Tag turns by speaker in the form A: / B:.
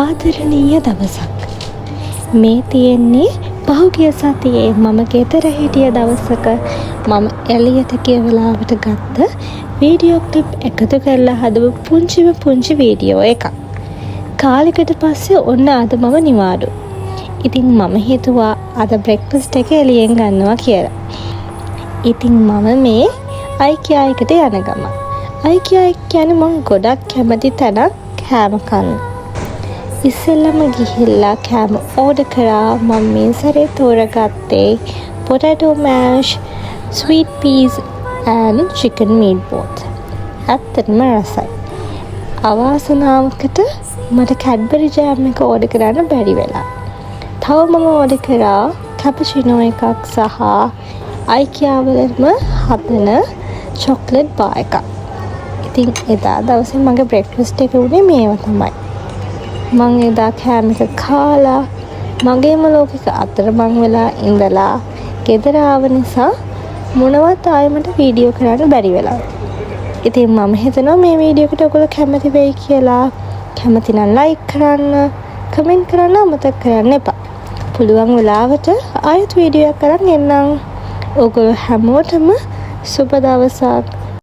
A: ආදරණීය දවසක් මේ තියෙන්නේ පහුගිය සතියේ මම ගෙදර හිටිය දවසක මම එළියට ගිය වෙලාවට ගත්ත වීඩියෝ ක්ලිප් එකතු කරලා හදපු පුංචි වීඩියෝ එකක්. කාලෙකට පස්සේ ඔන්න අද මම නිවාඩු. ඉතින් මම හිතුවා අද බ්‍රෙක්ෆාස්ට් එක එළියෙන් ගන්නවා කියලා. ඉතින් මම මේ IKEA එකට යන ගමන් IKEA කියන්නේ මම ගොඩක් කැමති තැනක් කෑම කන්න. ඉස්සෙල්ලම ගිහිල්ලා කෑම ඕඩර් කරා. මම මේ සැරේ තෝරගත්තේ potato mash, sweet peas and chicken meatballs. ඇත්තටම රසයි. අවාසනාවකට මට කැඩ්බරි ජෑම් එක ඕඩර් කරන්න බැරි වෙලා. තව මම ඕඩර් කරා කැපචිනෝ එකක් සහ IKEA වලම හදන චොක්ලට් බාර් එකක්. ඉතින් එදා දවසේ මගේ බ්‍රෙක්ෆාස්ට් එක උනේ මේවා තමයි. මං එදා කෑම එක කාලා මගේම ලෝකෙක අතරමං වෙලා ඉඳලා ගෙදර ආව නිසා මොනවත් ආයෙ මට වීඩියෝ කරන්න බැරි වෙලා. ඉතින් මම හිතනවා මේ වීඩියෝ එකට ඔයගොල්ලෝ කැමති වෙයි කියලා. කැමති නම් ලයික් කරන්න, කමෙන්ට් කරන්න අමතක කරන්න එපා. පුළුවන් වෙලාවට ආයෙත් වීඩියෝ එකක් කරන් එන්නම්. ඔයගොල්ලෝ හැමෝටම සුබ දවසක්.